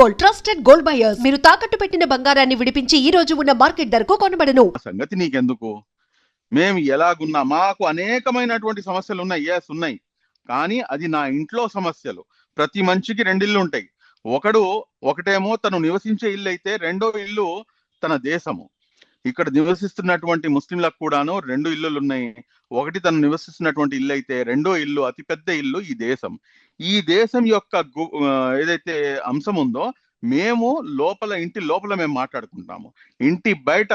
Gold, trusted gold buyers. మీరు తాకట్టు పెట్టిన బంగారాన్ని విడిపించి ఈ రోజు ఉన్న మార్కెట్ ధరకు కొనబడను. సంగతి నీకెందుకు? మేము ఎలాగున్నా మాకు అనేకమైనటువంటి సమస్యలు ఉన్నాయి. ఉన్నాయి, కానీ అది నా ఇంట్లో సమస్యలు. ప్రతి మనిషికి రెండిళ్ళు ఉంటాయి. ఒకటేమో తను నివసించే ఇల్లు అయితే, రెండో ఇల్లు తన దేశము. ఇక్కడ నివసిస్తున్నటువంటి ముస్లింలకు కూడాను రెండు ఇల్లులు ఉన్నాయి. ఒకటి తను నివసిస్తున్నటువంటి ఇల్లు అయితే, రెండో ఇల్లు అతిపెద్ద ఇల్లు ఈ దేశం. ఈ దేశం యొక్క ఏదైతే అంశం ఉందో, మేము ఇంటి లోపల మేము మాట్లాడుకుంటాము. ఇంటి బయట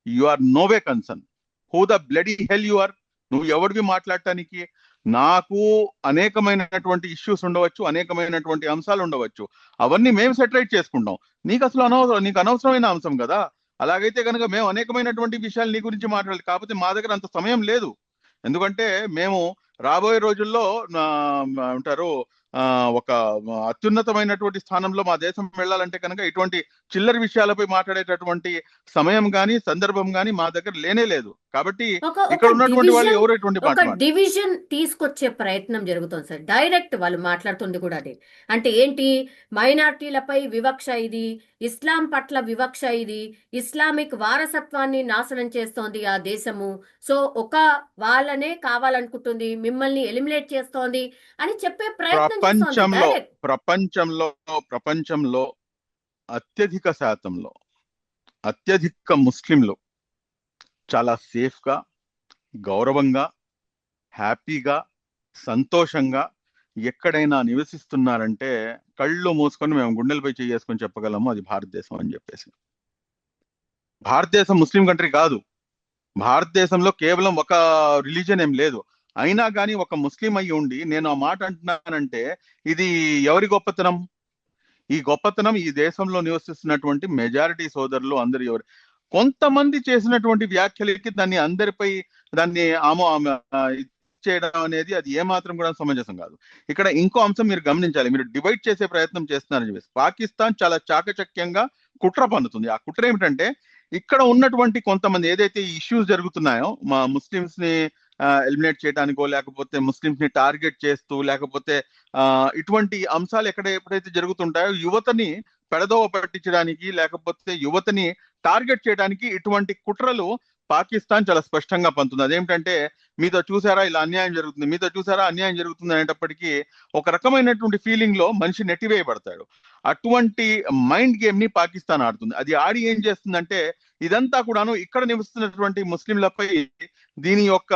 you are no way concern. Who the bloody hell you are? నువ్వు ఎవరివి మాట్లాడటానికి? నాకు అనేకమైనటువంటి ఇష్యూస్ ఉండవచ్చు, అనేకమైనటువంటి అంశాలు ఉండవచ్చు. అవన్నీ మేము సెటరేట్ చేసుకుంటాం. నీకు అనవసరమైన అంశం కదా. అలాగైతే కనుక మేము అనేకమైనటువంటి విషయాలు నీ గురించి మాట్లాడాలి. కాకపోతే మా దగ్గర అంత సమయం లేదు. ఎందుకంటే మేము రాబోయే రోజుల్లో అంటారు ఒక అత్యున్నతమైనటువంటి స్థానంలో మా దేశం వెళ్ళాలంటే కనుక ఇటువంటి చిల్లర విషయాలపై మాట్లాడేటటువంటి సమయం గాని సందర్భం గాని మా దగ్గర లేనే లేదు. కాబట్టి ఇక్కడ ఉన్నటువంటి వాళ్ళు ఎవరు ఎటువంటి డివిజన్ తీసుకొచ్చే ప్రయత్నం జరుగుతుంది సార్. డైరెక్ట్ వాళ్ళు మాట్లాడుతుంది కూడా అదే. అంటే ఏంటి? మైనార్టీలపై వివక్ష ఇది, ఇస్లాం పట్ల వివక్ష ఇది, ఇస్లామిక్ వారసత్వాన్ని నాశనం చేస్తోంది ఆ దేశము. సో వాళ్ళనే కావాలనుకుంటుంది, మిమ్మల్ని ఎలిమినేట్ చేస్తోంది అని చెప్పే ప్రయత్నం. ప్రపంచంలో అత్యధిక శాతంలో అత్యధిక ముస్లింలు చాలా సేఫ్ గా, గౌరవంగా, హ్యాపీగా, సంతోషంగా ఎక్కడైనా నివసిస్తున్నారంటే కళ్ళు మూసుకొని మేము గుండెలపై చేసుకొని చెప్పగలము అది భారతదేశం అని చెప్పేసి. భారతదేశం ముస్లిం కంట్రీ కాదు. భారతదేశంలో కేవలం ఒక రిలీజన్ ఏం లేదు. అయినా కానీ ఒక ముస్లిం అయ్యి ఉండి నేను ఆ మాట అంటున్నానంటే ఇది ఎవరి గొప్పతనం? ఈ గొప్పతనం ఈ దేశంలో నివసిస్తున్నటువంటి మెజారిటీ సోదరులు అందరు ఎవరు. కొంతమంది చేసినటువంటి వ్యాఖ్యలకి దాన్ని చేయడం అనేది అది ఏమాత్రం కూడా సమంజసం కాదు. ఇక్కడ ఇంకో అంశం మీరు గమనించాలి. మీరు డివైడ్ చేసే ప్రయత్నం చేస్తున్నారని చెప్పేసి పాకిస్తాన్ చాలా చాకచక్యంగా కుట్ర పన్నుతుంది. ఆ కుట్ర ఏమిటంటే, ఇక్కడ ఉన్నటువంటి కొంతమంది ఏదైతే ఇష్యూస్ జరుగుతున్నాయో, మా ముస్లిమ్స్ ని ఎలిమినేట్ చేయడానికో, లేకపోతే ముస్లిమ్స్ ని టార్గెట్ చేస్తూ, లేకపోతే ఇటువంటి అంశాలు ఎప్పుడైతే జరుగుతుంటాయో యువతని పెడదోవ పట్టించడానికి, లేకపోతే యువతని టార్గెట్ చేయడానికి ఇటువంటి కుట్రలు పాకిస్తాన్ చాలా స్పష్టంగా పంతుంది. అదేమిటంటే, మీతో చూసారా ఇలా అన్యాయం జరుగుతుంది, మీతో చూసారా అన్యాయం జరుగుతుంది అనేటప్పటికీ ఒక రకమైనటువంటి ఫీలింగ్ లో మనిషి నెట్టివేయబడతాడు. అటువంటి మైండ్ గేమ్ ని పాకిస్తాన్ ఆడుతుంది. అది ఆడి ఏం చేస్తుందంటే, ఇదంతా కూడాను ఇక్కడ నివసిస్తున్నటువంటి ముస్లింలపై దీని యొక్క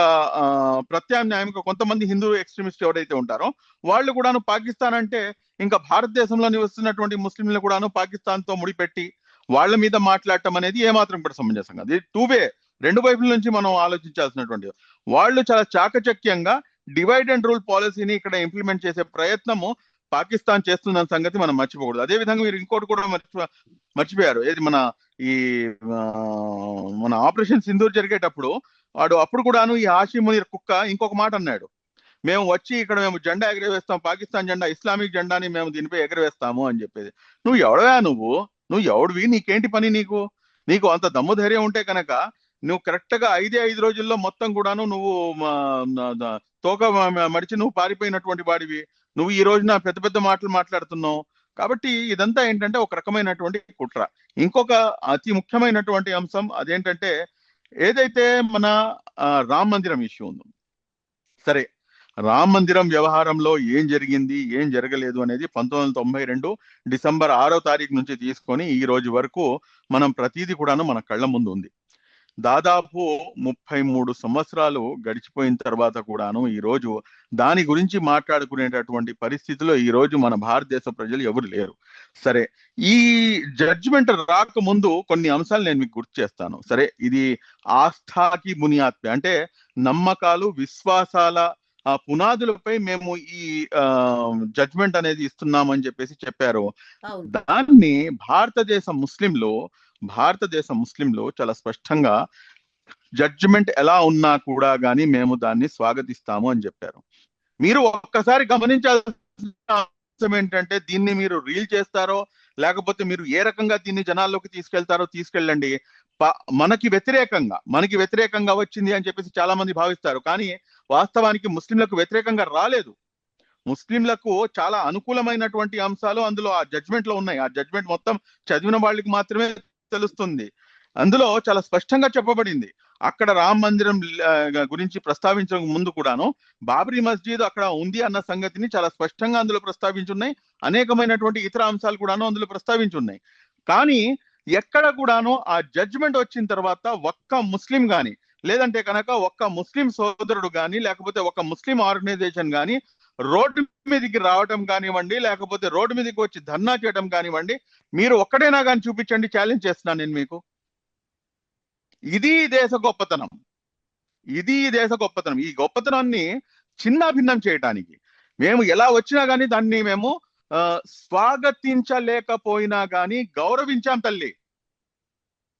ప్రత్యామ్నాయంగా కొంతమంది హిందూ ఎక్స్ట్రీమిస్ట్ ఎవరైతే ఉంటారో వాళ్ళు కూడాను పాకిస్తాన్ అంటే ఇంకా భారతదేశంలో నివసిస్తున్నటువంటి ముస్లింలు కూడాను పాకిస్తాన్ తో ముడిపెట్టి వాళ్ళ మీద మాట్లాడటం అనేది ఏమాత్రం కూడా సమంజసం కాదు. ఇది టూ వే, రెండు వైపుల నుంచి మనం ఆలోచించాల్సినటువంటి. వాళ్ళు చాలా చాకచక్యంగా డివైడ్ అండ్ రూల్ పాలసీని ఇక్కడ ఇంప్లిమెంట్ చేసే ప్రయత్నము పాకిస్తాన్ చేస్తున్న సంగతి మనం మర్చిపోకూడదు. అదే విధంగా మీరు ఇంకోటి కూడా మర్చిపోయారు. ఏది మన ఆపరేషన్ సింధూర్ జరిగేటప్పుడు అప్పుడు కూడాను ఈ హాషిమ్ మునీర్ కుక్క ఇంకొక మాట అన్నాడు. మేము ఇక్కడ జెండా ఎగరవేస్తాం, పాకిస్తాన్ జెండా, ఇస్లామిక్ జెండాని మేము దీనిపై ఎగరవేస్తాము అని చెప్పేది. నువ్వు ఎవడవా? నువ్వు ఎవడివి? నీకేంటి పని? నీకు అంత దమ్ము ధైర్యం ఉంటే కనుక నువ్వు కరెక్ట్ గా 5 రోజుల్లో మొత్తం కూడాను నువ్వు తోక మడిచి నువ్వు పారిపోయినటువంటి వాడివి. నువ్వు ఈ రోజున పెద్ద పెద్ద మాటలు మాట్లాడుతున్నావు. కాబట్టి ఇదంతా ఏంటంటే ఒక రకమైనటువంటి కుట్ర. ఇంకొక అతి ముఖ్యమైనటువంటి అంశం అదేంటంటే, ఏదైతే మన రామ మందిరం ఇష్యూ ఉందో, సరే రామ మందిరం వ్యవహారంలో ఏం జరిగింది, ఏం జరగలేదు అనేది 1992 డిసెంబర్ 6వ తారీఖు నుంచి తీసుకొని ఈ రోజు వరకు మనం ప్రతిదీ కూడాను మన కళ్ళ ముందు ఉంది. దాదాపు 33 సంవత్సరాలు గడిచిపోయిన తర్వాత కూడాను ఈ రోజు దాని గురించి మాట్లాడుకునేటటువంటి పరిస్థితిలో ఈ రోజు మన భారతదేశ ప్రజలు ఎవరు లేరు. సరే, ఈ జడ్జిమెంట్ రాకముందు కొన్ని అంశాలు నేను మీకు గుర్తు చేస్తాను. సరే, ఇది ఆస్థాకి బునియాద్ అంటే నమ్మకాలు, విశ్వాసాల పునాదులపై మేము ఈ జడ్జిమెంట్ అనేది ఇస్తున్నామని చెప్పారు. దాన్ని భారతదేశ ముస్లింలు చాలా స్పష్టంగా జడ్జిమెంట్ ఎలా ఉన్నా కూడా గానీ మేము దాన్ని స్వాగతిస్తాము అని చెప్పారు. మీరు ఒక్కసారి గమనించాల్సిన అంశం ఏంటంటే, దీన్ని మీరు రీల్ చేస్తారో లేకపోతే మీరు ఏ రకంగా దీన్ని జనాల్లోకి తీసుకెళ్తారో తీసుకెళ్ళండి. మనకి వ్యతిరేకంగా వచ్చింది అని చెప్పేసి చాలా మంది భావిస్తారు. కానీ వాస్తవానికి ముస్లింలకు వ్యతిరేకంగా రాలేదు. ముస్లింలకు చాలా అనుకూలమైనటువంటి అంశాలు అందులో ఆ జడ్జ్మెంట్ లో ఉన్నాయి. ఆ జడ్జ్మెంట్ మొత్తం చదివిన వాళ్ళకి మాత్రమే తెలుస్తుంది. అందులో చాలా స్పష్టంగా చెప్పబడింది. అక్కడ రామ మందిరం గురించి ప్రస్తావించక ముందు కూడాను బాబరీ మస్జిద్ అక్కడ ఉంది అన్న సంగతిని చాలా స్పష్టంగా అందులో ప్రస్తావించున్నాయి. అనేకమైనటువంటి ఇతర అంశాలు కూడాను అందులో ప్రస్తావించున్నాయి. కానీ ఎక్కడ కూడాను ఆ జడ్జిమెంట్ వచ్చిన తర్వాత ఒక్క ముస్లిం గాని, లేదంటే కనుక ఒక్క ముస్లిం సోదరుడు గాని, లేకపోతే ఒక ముస్లిం ఆర్గనైజేషన్ గాని రోడ్డు మీదకి రావటం కానివ్వండి, లేకపోతే రోడ్డు మీదకి వచ్చి ధర్నా చేయడం కానివ్వండి, మీరు ఒక్కడైనా కానీ చూపించండి, ఛాలెంజ్ చేస్తున్నాను నేను మీకు. ఇది దేశ గొప్పతనం, ఇది దేశ గొప్పతనం. ఈ గొప్పతనాన్ని చిన్న భిన్నం చేయటానికి మేము ఎలా వచ్చినా కానీ దాన్ని మేము స్వాగతించలేకపోయినా కానీ గౌరవించాం తల్లి.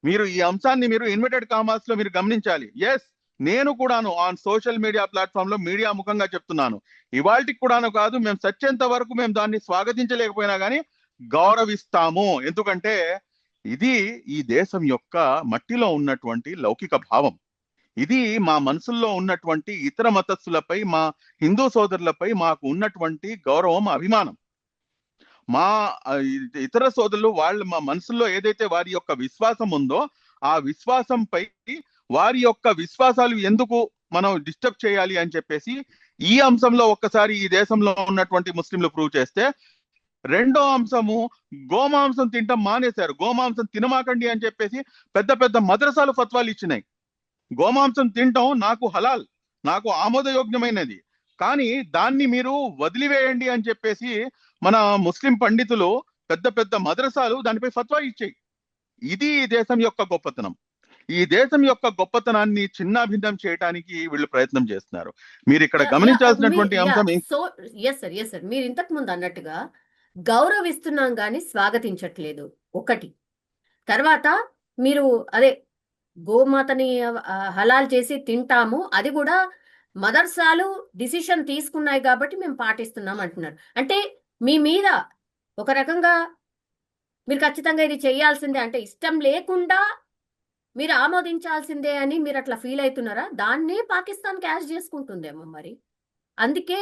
మీరు ఈ అంశాన్ని మీరు ఇన్వర్టెడ్ కామర్స్ లో మీరు గమనించాలి. ఎస్, నేను కూడాను ఆన్ సోషల్ మీడియా ప్లాట్ఫామ్ లో మీడియా ముఖంగా చెప్తున్నాను, ఇవాళకి కూడాను కాదు, మేము సచ్చేంత వరకు మేము దాన్ని స్వాగతించలేకపోయినా కానీ గౌరవిస్తాము. ఎందుకంటే ఇది ఈ దేశం యొక్క మట్టిలో ఉన్నటువంటి లౌకిక భావం. ఇది మా మనసుల్లో ఉన్నటువంటి ఇతర మతస్థులపై, మా హిందూ సోదరులపై మాకు ఉన్నటువంటి గౌరవం, అభిమానం. మా ఇతర సోదరులు వాళ్ళు మా మనసుల్లో ఏదైతే వారి యొక్క విశ్వాసం ఉందో ఆ విశ్వాసంపై వారి యొక్క విశ్వాసాలు ఎందుకు మనం డిస్టర్బ్ చేయాలి అని చెప్పేసి ఈ అంశంలో ఒక్కసారి ఈ దేశంలో ఉన్నటువంటి ముస్లింలు ప్రూవ్ చేస్తే, రెండో అంశము గోమాంసం తింటాం మానేశారు. గోమాంసం తినమాకండి అని చెప్పేసి పెద్ద పెద్ద మద్రసాలు ఫత్వాలు ఇచ్చినాయి. గోమాంసం తినటం నాకు హలాల్, నాకు ఆమోదయోగ్యమైనది, కానీ దాన్ని మీరు వదిలివేయండి అని చెప్పేసి మన ముస్లిం పండితులు పెద్ద పెద్ద మద్రసాలు దానిపై ఫత్వా ఇచ్చాయి. ఇది ఈ దేశం యొక్క గొప్పతనం. ఈ దేశం యొక్క గొప్పతనాన్ని చిన్న భిన్నం చేయడానికి వీళ్ళు ప్రయత్నం చేస్తున్నారు. మీరు ఇక్కడ గమనించాల్సినటువంటి అంశం ఎస్ సార్, మీరు ఇంతకు ముందు అన్నట్టుగా గౌరవిస్తున్నాం కానీ స్వాగతించట్లేదు ఒకటి. తర్వాత మీరు అదే గోమాతని హలాల్ చేసి తింటాము, అది కూడా మదర్సాలు డిసిషన్ తీసుకున్నాయి కాబట్టి మేము పాటిస్తున్నాం అంటున్నారు. అంటే మీ మీద ఒక రకంగా మీరు ఖచ్చితంగా ఇది చేయాల్సిందే, అంటే ఇష్టం లేకుండా మీరు ఆమోదించాల్సిందే అని మీరు అట్లా ఫీల్ అవుతున్నారా? దాన్నే పాకిస్తాన్ క్యాష్ చేసుకుంటుందేమో, మరి అందుకే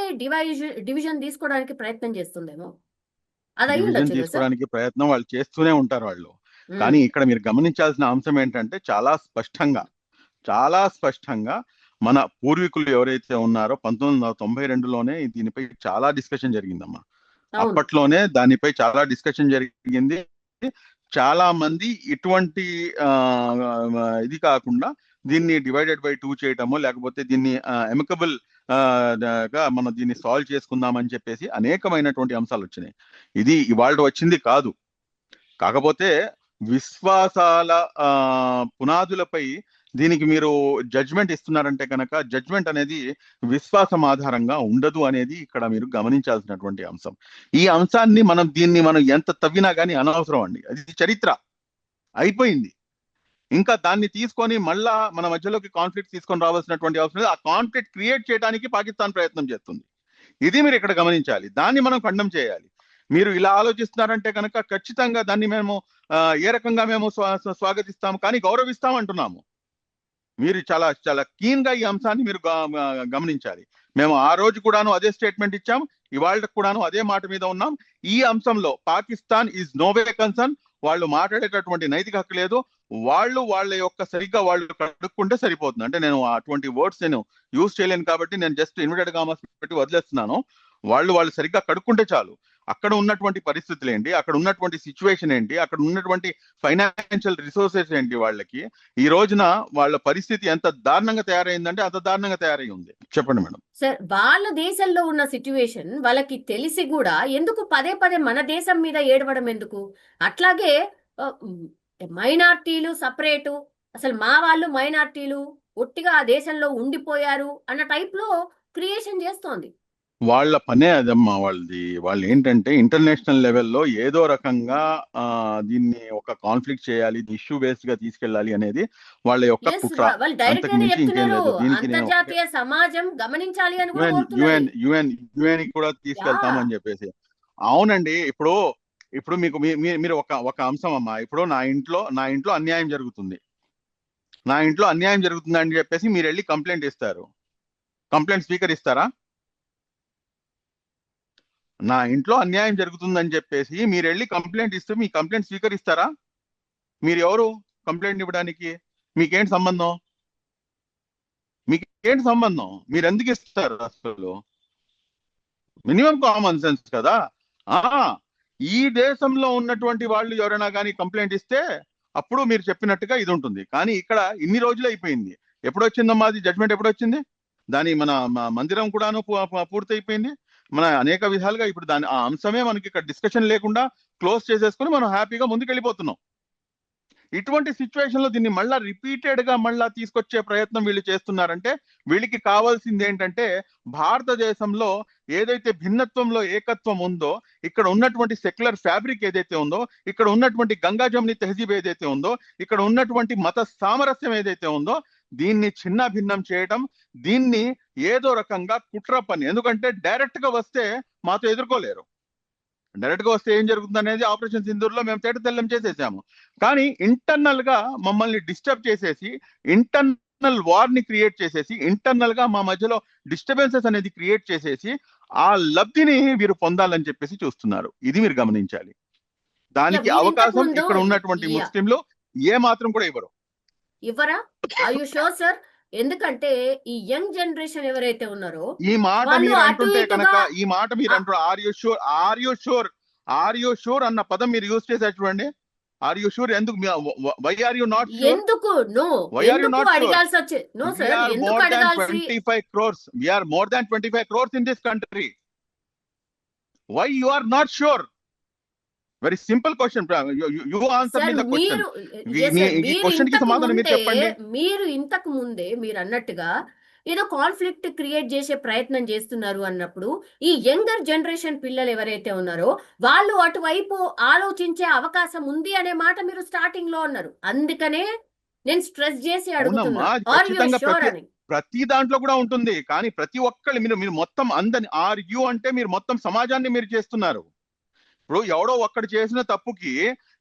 డివిజన్ తీసుకోవడానికి ప్రయత్నం చేస్తుందేమో. అది డివిజన్ తీసుకోవడానికి ప్రయత్నం వాళ్ళు చేస్తూనే ఉంటారు వాళ్ళు. కానీ ఇక్కడ మీరు గమనించాల్సిన అంశం ఏంటంటే చాలా స్పష్టంగా మన పూర్వీకులు ఎవరైతే ఉన్నారో 1992లోనే దీనిపై చాలా డిస్కషన్ జరిగిందమ్మా. అప్పట్లోనే దానిపై చాలా డిస్కషన్ జరిగింది. చాలా మంది ఇటువంటి ఇది కాకుండా దీన్ని డివైడెడ్ బై 2 చేయటమో, లేకపోతే దీన్ని ఎమికబుల్ గా మనం దీన్ని సాల్వ్ చేసుకుందామని చెప్పేసి అనేకమైనటువంటి అంశాలు వచ్చినాయి. ఇది ఇవాళ వచ్చింది కాదు. కాకపోతే విశ్వాసాల పునాదులపై దీనికి మీరు జడ్జ్మెంట్ ఇస్తున్నారంటే కనుక జడ్జ్మెంట్ అనేది విశ్వాసం ఆధారంగా ఉండదు అనేది ఇక్కడ మీరు గమనించాల్సినటువంటి అంశం. ఈ అంశాన్ని దీన్ని మనం ఎంత తవ్వినా కానీ అనవసరం అండి. అది చరిత్ర అయిపోయింది. ఇంకా దాన్ని తీసుకొని మళ్ళా మన మధ్యలోకి కాన్ఫ్లిక్ట్ తీసుకొని రావాల్సినటువంటి అవసరం లేదు. ఆ కాన్ఫ్లిక్ట్ క్రియేట్ చేయడానికి పాకిస్తాన్ ప్రయత్నం చేస్తుంది. ఇది మీరు ఇక్కడ గమనించాలి. దాన్ని మనం ఖండం చేయాలి. మీరు ఇలా ఆలోచిస్తున్నారంటే కనుక ఖచ్చితంగా దాన్ని మేము ఏ రకంగా మేము స్వాగతిస్తాము కానీ గౌరవిస్తాం అంటున్నాము. మీరు చాలా చాలా కీన్ గా ఈ అంశాన్ని మీరు గమనించాలి. మేము ఆ రోజు కూడాను అదే స్టేట్మెంట్ ఇచ్చాం, ఇవాళ కూడాను అదే మాట మీద ఉన్నాం. ఈ అంశంలో పాకిస్తాన్ ఈజ్ నోవే కన్సర్న్. వాళ్ళు మాట్లాడేటటువంటి నైతిక హక్కు లేదు. వాళ్ళ యొక్క సరిగ్గా వాళ్ళు కడుక్కుంటే సరిపోతుంది. అంటే నేను అటువంటి వర్డ్స్ నేను యూజ్ చేయలేను కాబట్టి నేను జస్ట్ ఇన్వర్టెడ్ కామర్స్ పెట్టి వదిలేస్తున్నాను. వాళ్ళు సరిగ్గా కడుక్కుంటే చాలు. అక్కడ ఉన్నటువంటి పరిస్థితులు ఏంటి, అక్కడ ఉన్నటువంటి సిచ్యువేషన్ ఏంటి, అక్కడ ఉన్నటువంటి ఫైనాన్షియల్ రిసోర్సెస్ ఏంటి, వాళ్ళకి ఈ రోజున వాళ్ళ పరిస్థితి ఎంత దారుణంగా తయారైందంటే అంత దారుణంగా తయారై ఉంది. చెప్పండి మేడం. సార్, వాళ్ళ దేశంలో ఉన్న సిచ్యువేషన్ వాళ్ళకి తెలిసి కూడా ఎందుకు పదే మన దేశం మీద ఏడవడం ఎందుకు? అట్లాగే మైనార్టీలు సపరేటు, అసలు మా వాళ్ళు మైనార్టీలు ఒట్టిగా ఆ దేశంలో ఉండిపోయారు అన్న టైప్ లో క్రియేషన్ చేస్తోంది. వాళ్ళ పనే అదమ్మా వాళ్ళది. వాళ్ళు ఏంటంటే ఇంటర్నేషనల్ లెవెల్లో ఏదో రకంగా దీన్ని ఒక కాన్ఫ్లిక్ట్ చేయాలి, ఇష్యూ బేస్డ్ గా తీసుకెళ్ళాలి అనేది వాళ్ళ యొక్క కుట్ర. అంతర్జాతీయ సమాజం గమనించాలి అని యుఎన్ కూడా తీసుకెళ్తామని చెప్పేసి. అవునండి. ఇప్పుడు మీకు మీరు ఒక అంశం అమ్మా. ఇప్పుడు నా ఇంట్లో అన్యాయం జరుగుతుంది, అని చెప్పేసి మీరు వెళ్ళి కంప్లైంట్ ఇస్తారు. కంప్లైంట్ స్పీకర్ ఇస్తారా? నా ఇంట్లో అన్యాయం జరుగుతుందని చెప్పేసి మీరు వెళ్ళి కంప్లైంట్ ఇస్తే మీ కంప్లైంట్ స్వీకరిస్తారా? మీరు ఎవరు కంప్లైంట్ ఇవ్వడానికి? మీకేంటి సంబంధం? మీకేంటి సంబంధం? మీరు ఎందుకు ఇస్తారు అసలు? మినిమం కామన్ సెన్స్ కదా. ఆ ఈ దేశంలో ఉన్నటువంటి వాళ్ళు ఎవరైనా కానీ కంప్లైంట్ ఇస్తే అప్పుడు మీరు చెప్పినట్టుగా ఇది ఉంటుంది. కానీ ఇక్కడ ఇన్ని రోజులు అయిపోయింది. ఎప్పుడు వచ్చిందమ్మా అది జడ్జ్మెంట్? ఎప్పుడు వచ్చింది? దాని మన మందిరం కూడాను పూర్తయిపోయింది. మన అనేక విధాలుగా ఇప్పుడు దాని ఆ అంశమే మనకి ఇక్కడ డిస్కషన్ లేకుండా క్లోజ్ చేసేసుకుని మనం హ్యాపీగా ముందుకెళ్ళిపోతున్నాం. ఇటువంటి సిచ్యువేషన్ లో దీన్ని మళ్ళా రిపీటెడ్ గా మళ్ళా తీసుకొచ్చే ప్రయత్నం వీళ్ళు చేస్తున్నారంటే వీళ్ళకి కావాల్సింది ఏంటంటే భారతదేశంలో ఏదైతే భిన్నత్వంలో ఏకత్వం ఉందో, ఇక్కడ ఉన్నటువంటి సెక్యులర్ ఫ్యాబ్రిక్ ఏదైతే ఉందో, ఇక్కడ ఉన్నటువంటి గంగా జముని తెహజీబ్ ఏదైతే ఉందో, ఇక్కడ ఉన్నటువంటి మత సామరస్యం ఏదైతే ఉందో, దీన్ని చిన్న భిన్నం చేయడం, దీన్ని ఏదో రకంగా కుట్ర పని. ఎందుకంటే డైరెక్ట్ గా వస్తే మాతో ఎదుర్కోలేరు. డైరెక్ట్ గా వస్తే ఏం జరుగుతుంది అనేది ఆపరేషన్ సింధూర్లో మేము తేట తెల్లం చేసేసాము. కానీ ఇంటర్నల్ గా మమ్మల్ని డిస్టర్బ్ చేసేసి, ఇంటర్నల్ వార్ ని క్రియేట్ చేసేసి, ఇంటర్నల్ గా మా మధ్యలో డిస్టర్బెన్సెస్ అనేది క్రియేట్ చేసేసి ఆ లబ్ధిని వీరు పొందాలని చెప్పేసి చూస్తున్నారు. ఇది మీరు గమనించాలి. దానికి మీరు ఇంతకు అవకాశం ముందు ఇక్కడ ఉన్నటువంటి ముస్లింలు ఏ మాత్రం కూడా ఇవ్వరు. ఇవ్వరా? Are you sure sir? ఎందుకంటే ఈ యంగ్ జనరేషన్ ఎవరైతే ఉన్నారో ఈ మాట వాళ్ళు మీరు అటు అంటుంటే ఇటుగా కనుక, ఈ మాట మీరు అంటారు ఆర్ యు షూర్ అన్న పదం మీరు యూజ్ చేశారు చూడండి. ఆర్ యు షూర్ ఎందుకు? Why are you not sure? ఎందుకు నో Why are you ఎందుకు not sure? అడగాల్సి వచ్చే నో We సార్, are ఎందుకు more than అడగాల్సి 25 crores. We are more than 25 crores in this country. Why you are not sure? Very simple question. You answer sir me the question. మీరు yes sir, ఈ మీరు question కి ఇంతకు సమాధానం మీరు ముందే చెప్పండి. ఇంతకు ముందే మీరు అన్నట్టుగా ఏదో కాన్ఫ్లిక్ట్ క్రియేట్ చేసే ప్రయత్నం చేస్తున్నారు అన్నప్పుడు ఈ యంగర్ జనరేషన్ పిల్లలు ఎవరైతే ఉన్నారో వాళ్ళు అటువైపు ఆలోచించే అవకాశం ఉంది అనే మాట మీరు స్టార్టింగ్ లో అన్నారు. అందుకనే నేను స్ట్రెస్ చేసి అడుగుతున్నా, అవునమ్మా, అది ఆర్ యు ఖచ్చితంగా షూర్ అని. ప్రతి దాంట్లో కూడా ఉంటుంది. కానీ ప్రతి ఒక్కళ్ళు మీరు మొత్తం అందరిని ఆర్ యు అంటే మీరు మొత్తం సమాజాన్ని మీరు చేస్తున్నారు. ఇప్పుడు ఎవడో ఒక్కడు చేసిన తప్పుకి,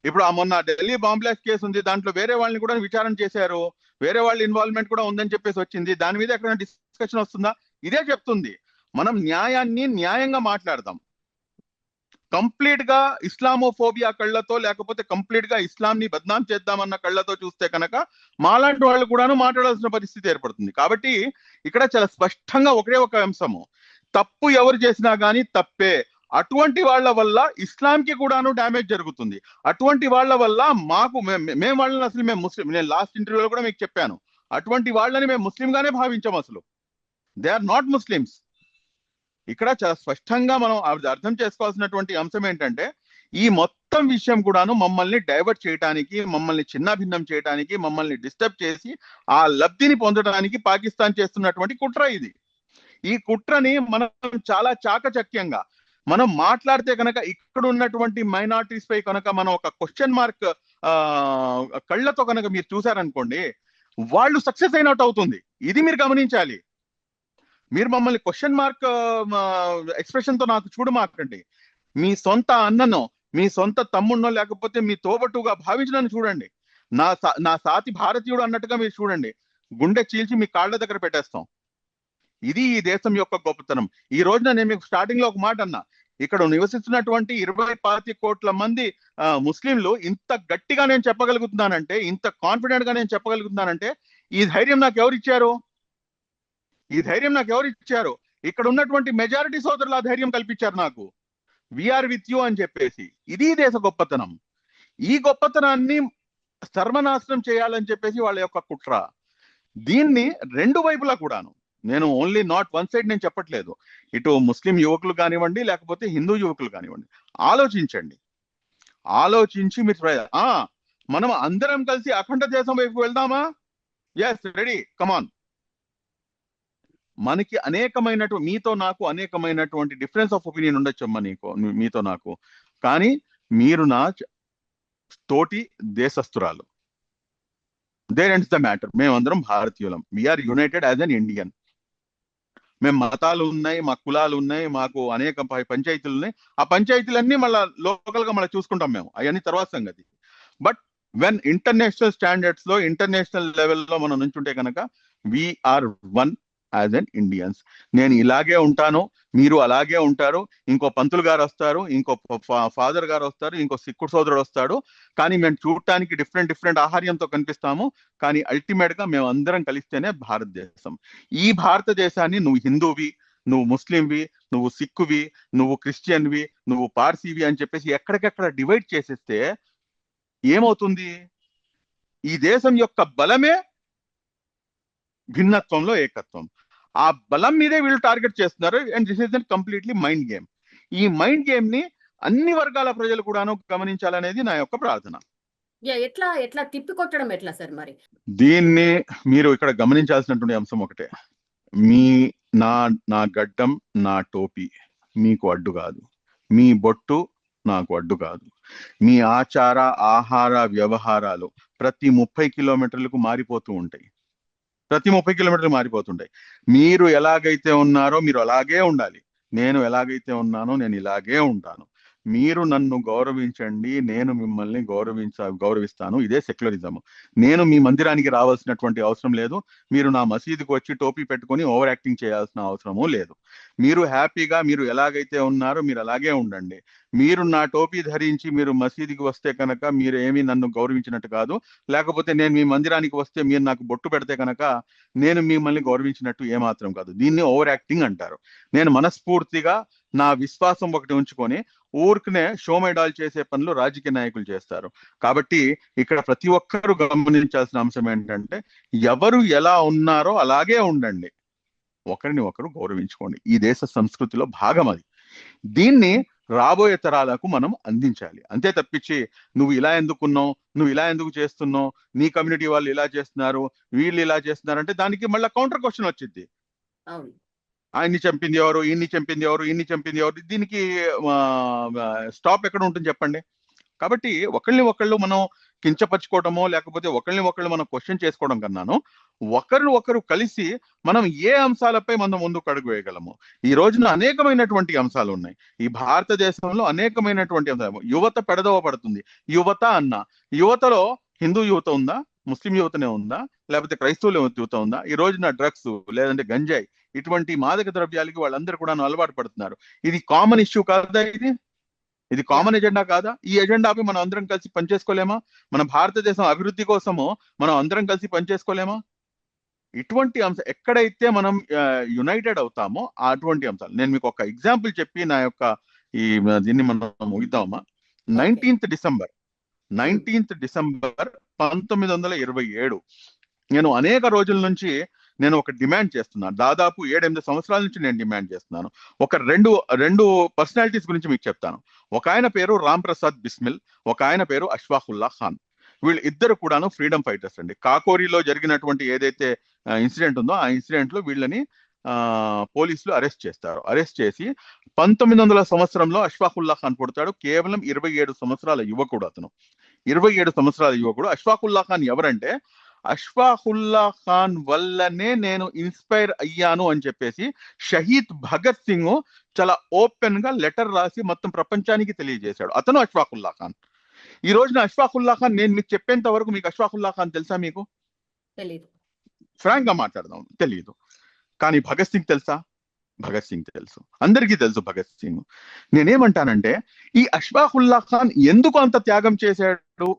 ఇప్పుడు ఆ మొన్న ఢిల్లీ బాంబ్ బ్లాస్ట్ కేసు ఉంది, దాంట్లో వేరే వాళ్ళని కూడా విచారణ చేశారు, వేరే వాళ్ళ ఇన్వాల్వ్మెంట్ కూడా ఉందని చెప్పేసి వచ్చింది. దాని మీద ఎక్కడైనా డిస్కషన్ వస్తుందా? ఇదే చెప్తుంది, మనం న్యాయాన్ని న్యాయంగా మాట్లాడదాం. కంప్లీట్ గా ఇస్లామోఫోబియా కళ్ళతో, లేకపోతే కంప్లీట్ గా ఇస్లాంని బద్నాం చేద్దామన్న కళ్ళతో చూస్తే కనుక మాలాంటి వాళ్ళు కూడాను మాట్లాడాల్సిన పరిస్థితి ఏర్పడుతుంది. కాబట్టి ఇక్కడ చాలా స్పష్టంగా ఒకే ఒక అంశము, తప్పు ఎవరు చేసినా గానీ తప్పే. అటువంటి వాళ్ళ వల్ల ఇస్లాంకి కూడాను డ్యామేజ్ జరుగుతుంది. అటువంటి వాళ్ళ వల్ల మేము వాళ్ళని అసలు మేము ముస్లిం, నేను లాస్ట్ ఇంటర్వ్యూలో కూడా మీకు చెప్పాను, అటువంటి వాళ్ళని మేము ముస్లిం గానే భావించాం. అసలు దే ఆర్ నాట్ ముస్లిమ్స్. ఇక్కడ చాలా స్పష్టంగా మనం అర్థం చేసుకోవాల్సినటువంటి అంశం ఏంటంటే, ఈ మొత్తం విషయం కూడాను మమ్మల్ని డైవర్ట్ చేయడానికి, మమ్మల్ని చిన్నాభిన్నం చేయడానికి, మమ్మల్ని డిస్టర్బ్ చేసి ఆ లబ్ధిని పొందడానికి పాకిస్తాన్ చేస్తున్నటువంటి కుట్ర ఇది. ఈ కుట్రని మనం చాలా చాకచక్యంగా మనం మాట్లాడితే కనుక, ఇక్కడ ఉన్నటువంటి మైనారిటీస్ పై కనుక మనం ఒక క్వశ్చన్ మార్క్ కళ్ళతో కనుక మీరు చూసారనుకోండి, వాళ్ళు సక్సెస్ అయినట్టు అవుతుంది. ఇది మీరు గమనించాలి. మీరు మమ్మల్ని క్వశ్చన్ మార్క్ ఎక్స్ప్రెషన్ తో నాకు చూడమాకండి. మీ సొంత అన్ననో, మీ సొంత తమ్ముడినో, లేకపోతే మీ తోబట్టుగా భావించడాన్ని చూడండి. నా సాతి భారతీయుడు అన్నట్టుగా మీరు చూడండి. గుండె చీల్చి మీ కాళ్ళ దగ్గర పెట్టేస్తాం. ఇది ఈ దేశం యొక్క గొప్పతనం. ఈ రోజున నేను మీకు స్టార్టింగ్ లో ఒక మాట అన్నా, ఇక్కడ నివసిస్తున్నటువంటి 25 కోట్ల మంది ముస్లింలు ఇంత గట్టిగా నేను చెప్పగలుగుతున్నానంటే, ఇంత కాన్ఫిడెంట్ గా నేను చెప్పగలుగుతున్నానంటే, ఈ ధైర్యం నాకు ఎవరు ఇచ్చారు? ఈ ధైర్యం నాకు ఎవరు ఇచ్చారు? ఇక్కడ ఉన్నటువంటి మెజారిటీ సోదరులు ఆ ధైర్యం కల్పించారు నాకు. వీఆర్ విత్ యూ అని చెప్పేసి. ఇది దేశ గొప్పతనం. ఈ గొప్పతనాన్ని సర్వనాశనం చేయాలని చెప్పేసి వాళ్ళ యొక్క కుట్ర. దీన్ని రెండు వైపులా కూడాను, నేను ఓన్లీ నాట్ వన్ సైడ్ నేను చెప్పట్లేదు, ఇటు ముస్లిం యువకులు కానివ్వండి, లేకపోతే హిందూ యువకులు కానివ్వండి, ఆలోచించండి. ఆలోచించి మీరు మనం అందరం కలిసి అఖండ దేశం వైపు వెళ్దామా? ఎస్, రెడీ, కమాన్. మనకి మీతో నాకు అనేకమైనటువంటి డిఫరెన్స్ ఆఫ్ ఒపీనియన్ ఉండొచ్చమ్మా మీతో నాకు. కానీ మీరు నా తోటి దేశస్తురాలు. There ends the matter. మేమందరం భారతీయులం. We are united as an Indian. మేము మతాలు ఉన్నాయి, మా కులాలు ఉన్నాయి, మాకు అనేక పంచాయతీలు ఉన్నాయి. ఆ పంచాయతీలన్నీ మళ్ళీ లోకల్ గా మళ్ళీ చూసుకుంటాం మేము, అవన్నీ తర్వాత సంగతి. బట్ వెన్ ఇంటర్నేషనల్ స్టాండర్డ్స్ లో, ఇంటర్నేషనల్ లెవెల్లో మనం నుంచుంటే కనుక we are one. As an Indians. నేను ఇలాగే ఉంటాను, మీరు అలాగే ఉంటారు, ఇంకో పంతులు గారు వస్తారు, ఇంకో ఫాదర్ గారు వస్తారు, ఇంకో సిక్కుడు సోదరుడు వస్తాడు, కానీ మేము చూడటానికి డిఫరెంట్ డిఫరెంట్ ఆహార్యంతో కనిపిస్తాము, కానీ అల్టిమేట్ గా మేము అందరం కలిస్తేనే భారతదేశం. ఈ భారతదేశాన్ని నువ్వు హిందూవి, నువ్వు ముస్లింవి, నువ్వు సిక్కువి, నువ్వు క్రిస్టియన్వి, నువ్వు పార్సీవి అని చెప్పేసి ఎక్కడికెక్కడ డివైడ్ చేసేస్తే ఏమవుతుంది? ఈ దేశం యొక్క బలమే భిన్నత్వంలో ఏకత్వం. ఆ బలం మీదే వీళ్ళు టార్గెట్ చేస్తున్నారు. And this is completely mind game. ఈ మైండ్ గేమ్ ని అన్ని వర్గాల ప్రజలు కూడాను గమనించాలనేది నా యొక్క ప్రార్థన. ఎట్లా ఎట్లా తిప్పికొట్టడం ఎట్లా సార్ మరి? దీన్ని మీరు ఇక్కడ గమనించాల్సినటువంటి అంశం ఒకటే, మీ నా నా గడ్డం, నా టోపీ మీకు అడ్డు కాదు, మీ బొట్టు నాకు అడ్డు కాదు, మీ ఆచార ఆహార వ్యవహారాలు ప్రతి 30 కిలోమీటర్లకు మారిపోతూ ఉంటాయి, ప్రతి 30 కిలోమీటర్లు మారిపోతుంటాయి. మీరు ఎలాగైతే ఉన్నారో మీరు అలాగే ఉండాలి, నేను ఎలాగైతే ఉన్నానో నేను ఇలాగే ఉంటాను. మీరు నన్ను గౌరవించండి, నేను మిమ్మల్ని గౌరవిస్తాను. ఇదే సెక్యులరిజం. నేను మీ మందిరానికి రావాల్సినటువంటి అవసరం లేదు, మీరు నా మసీదుకి వచ్చి టోపీ పెట్టుకొని ఓవర్ యాక్టింగ్ చేయాల్సిన అవసరము లేదు. మీరు హ్యాపీగా మీరు ఎలాగైతే ఉన్నారో మీరు అలాగే ఉండండి. మీరు నా టోపీ ధరించి మీరు మసీదుకి వస్తే కనుక మీరు ఏమీ నన్ను గౌరవించినట్టు కాదు, లేకపోతే నేను మీ మందిరానికి వస్తే మీరు నాకు బొట్టు పెడితే కనుక నేను మిమ్మల్ని గౌరవించినట్టు ఏమాత్రం కాదు. దీన్ని ఓవర్ యాక్టింగ్ అంటారు. నేను మనస్ఫూర్తిగా నా విశ్వాసం ఒకటి ఉంచుకొని ఊరికనే షోమైడాల్ చేసే పనులు రాజకీయ నాయకులు చేస్తారు. కాబట్టి ఇక్కడ ప్రతి ఒక్కరూ గమనించాల్సిన అంశం ఏంటంటే, ఎవరు ఎలా ఉన్నారో అలాగే ఉండండి, ఒకరిని ఒకరు గౌరవించుకోండి. ఈ దేశ సంస్కృతిలో భాగం అది. దీన్ని రాబోయే తరాలకు మనం అందించాలి. అంతే తప్పించి నువ్వు ఇలా ఎందుకున్నావు, నువ్వు ఇలా ఎందుకు చేస్తున్నావు, నీ కమ్యూనిటీ వాళ్ళు ఇలా చేస్తున్నారు, వీళ్ళు ఇలా చేస్తున్నారు అంటే దానికి మళ్ళీ కౌంటర్ క్వశ్చన్ వచ్చింది. ఆయన్ని చంపింది ఎవరు, ఈయన్ని చంపింది ఎవరు, ఈయన్ని చంపింది ఎవరు, దీనికి స్టాప్ ఎక్కడ ఉంటుంది చెప్పండి. కాబట్టి ఒకళ్ళని ఒకళ్ళు మనం కించపరచుకోవడమో లేకపోతే ఒకళ్ళని ఒకళ్ళు మనం క్వశ్చన్ చేసుకోవడం కన్నాను ఒకరు ఒకరు కలిసి మనం ఏ అంశాలపై మనం ముందుకు అడుగు వేయగలము. ఈ రోజున అనేకమైనటువంటి అంశాలు ఉన్నాయి. ఈ భారతదేశంలో అనేకమైనటువంటి అంశాలు. యువత పెడదవ పడుతుంది. యువత అన్న యువతలో హిందూ యువత ఉందా, ముస్లిం యువతనే ఉందా, లేకపోతే క్రైస్తవుల యువత ఉందా? ఈ రోజున డ్రగ్స్ లేదంటే గంజాయి ఇటువంటి మాదక ద్రవ్యాలకి వాళ్ళందరూ కూడా అలవాటు పడుతున్నారు. ఇది కామన్ ఇష్యూ కాదా? ఇది కామన్ ఎజెండా కాదా? ఈ ఎజెండాపై మనం అందరం కలిసి పనిచేసుకోలేమా? మన భారతదేశం అభివృద్ధి కోసము మనం అందరం కలిసి పనిచేసుకోలేమా? ఇటువంటి అంశం ఎక్కడైతే మనం యునైటెడ్ అవుతామో అటువంటి అంశాలు. నేను మీకు ఒక ఎగ్జాంపుల్ చెప్పి నా యొక్క దీన్ని మనం ముగిద్దామా. 19th డిసెంబర్ 1927 నేను అనేక రోజుల నుంచి నేను ఒక డిమాండ్ చేస్తున్నాను. దాదాపు 7-8 సంవత్సరాల నుంచి నేను డిమాండ్ చేస్తున్నాను. ఒక రెండు పర్సనాలిటీస్ గురించి మీకు చెప్తాను. ఒక ఆయన పేరు రామ్ ప్రసాద్ బిస్మిల్, ఒక ఆయన పేరు అష్ఫాకుల్లా ఖాన్. వీళ్ళు ఇద్దరు కూడాను ఫ్రీడమ్ ఫైటర్స్ అండి. కాకోరీలో జరిగినటువంటి ఏదైతే ఇన్సిడెంట్ ఉందో ఆ ఇన్సిడెంట్ లో వీళ్ళని పోలీసులు అరెస్ట్ చేస్తారు. అరెస్ట్ చేసి 1900 సంవత్సరంలో అష్ఫాకుల్లా ఖాన్ పుడతాడు. కేవలం 27 సంవత్సరాల యువకుడు అతను. 27 సంవత్సరాల యువకుడు. అష్ఫాకుల్లా ఖాన్ ఎవరంటే, అష్ఫాకుల్లా ఖాన్ వల్లనే నేను ఇన్స్పైర్ అయ్యాను అని చెప్పేసి షహీద్ భగత్ సింగ్ చాలా ఓపెన్ గా లెటర్ రాసి మొత్తం ప్రపంచానికి తెలియజేశాడు. అతను అష్ఫాకుల్లా ఖాన్. ఈ రోజున అష్ఫాకుల్లా ఖాన్ నేను మీకు చెప్పేంత వరకు మీకు అష్ఫాకుల్లా ఖాన్ తెలుసా? మీకు తెలియదు. ఫ్రాంక్ గా మాట్లాడదాం, తెలియదు. కానీ భగత్ సింగ్ తెలుసా? భగత్ సింగ్ తెలుసు, అందరికీ తెలుసు భగత్ సింగ్. నేనేమంటానంటే, ఈ అష్ఫాకుల్లా ఖాన్ ఎందుకు అంత త్యాగం చేశాడు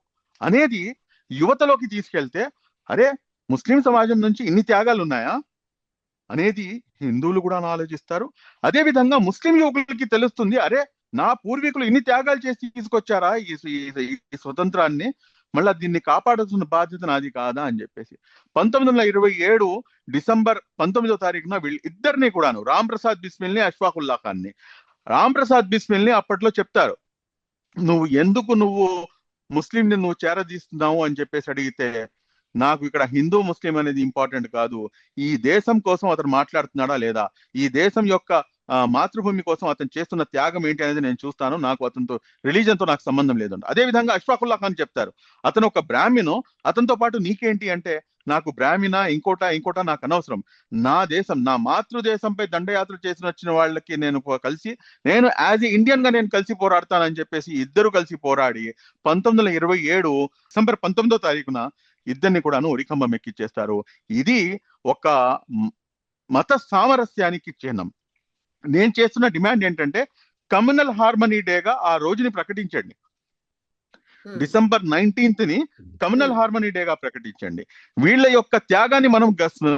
అనేది యువతలోకి తీసుకెళ్తే, అరే ముస్లిం సమాజం నుంచి ఇన్ని త్యాగాలు ఉన్నాయా అనేది హిందువులు కూడా ఆలోచిస్తారు. అదే విధంగా ముస్లిం యువకులకి తెలుస్తుంది, అరే నా పూర్వీకులు ఇన్ని త్యాగాలు చేసి తీసుకొచ్చారా ఈ స్వతంత్రాన్ని, మళ్ళా దీన్ని కాపాడాల్సిన బాధ్యత నాది కాదా అని చెప్పేసి 1927 డిసెంబర్ 19వ తారీఖున వీళ్ళు ఇద్దరిని కూడాను, రామ్ ప్రసాద్ బిస్మిల్ని, అష్ఫాకుల్లా ఖాన్ని. రామ్ ప్రసాద్ బిస్మిల్ని అప్పట్లో చెప్తారు, నువ్వు ముస్లింని నువ్వు చేరదీస్తున్నావు అని చెప్పేసి అడిగితే, నాకు ఇక్కడ హిందూ ముస్లిం అనేది ఇంపార్టెంట్ కాదు, ఈ దేశం కోసం అతను మాట్లాడుతున్నాడా లేదా, ఈ దేశం యొక్క మాతృభూమి కోసం అతను చేస్తున్న త్యాగం ఏంటి అనేది నేను చూస్తాను, నాకు అతనితో రిలీజన్తో నాకు సంబంధం లేదంట. అదే విధంగా అష్ఫాకుల్లా ఖాన్ చెప్తారు, అతను ఒక బ్రాహ్మణు, అతనితో పాటు నీకేంటి అంటే, నాకు బ్రాహ్మణ ఇంకోట నాకు అనవసరం, నా దేశం నా మాతృదేశంపై దండయాత్ర చేసి వచ్చిన వాళ్ళకి నేను కలిసి నేను యాజ్ ఏ ఇండియన్ గా నేను కలిసి పోరాడతానని చెప్పేసి ఇద్దరు కలిసి పోరాడి 1927 డిసెంబర్ 19వ తారీఖున ఇద్దరిని కూడాను ఉరికంబం ఎక్కిచ్చేస్తారు. ఇది ఒక మత సామరస్యానికి చిహ్నం. నేను చేస్తున్న డిమాండ్ ఏంటంటే కమ్యూనల్ హార్మనీ డేగా ఆ రోజుని ప్రకటించండి. డిసెంబర్ 19th ని కమ్యూనల్ హార్మనీ డేగా ప్రకటించండి. వీళ్ళ యొక్క త్యాగాన్ని మనం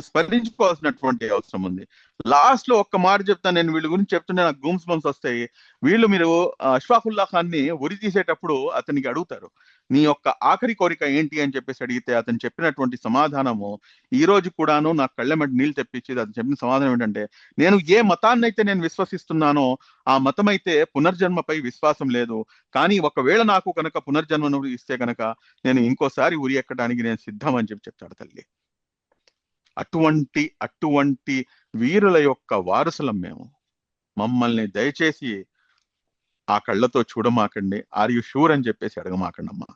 స్మరించుకోవాల్సినటువంటి అవసరం ఉంది. లాస్ట్ లో ఒక్క మాట చెప్తాను, నేను వీళ్ళ గురించి చెప్తుంటే నాకు గూమ్స్ బంప్స్ వస్తాయి. వీళ్ళు మీరు అష్ఫాకుల్లా ఖాన్ ని ఉరి తీసేటప్పుడు అతనికి అడుగుతారు, నీ యొక్క ఆఖరి కోరిక ఏంటి అని చెప్పేసి అడిగితే అతను చెప్పినటువంటి సమాధానము ఈ రోజు కూడాను నా కళ్ళెమ్మటి నీళ్ళు తెప్పించి అతను చెప్పిన సమాధానం ఏంటంటే, నేను ఏ మతాన్ని అయితే నేను విశ్వసిస్తున్నానో ఆ మతం అయితే పునర్జన్మపై విశ్వాసం లేదు, కానీ ఒకవేళ నాకు కనుక పునర్జన్మను ఇస్తే కనుక నేను ఇంకోసారి ఉరి ఎక్కడానికి నేను సిద్ధం అని చెప్తాడు తల్లి. అటువంటి వీరుల యొక్క వారసులం మేము. మమ్మల్ని దయచేసి ఆ కళ్ళతో చూడమాకండి, ఆర్ యు షూర్ అని చెప్పేసి అడగమాకండి అమ్మా.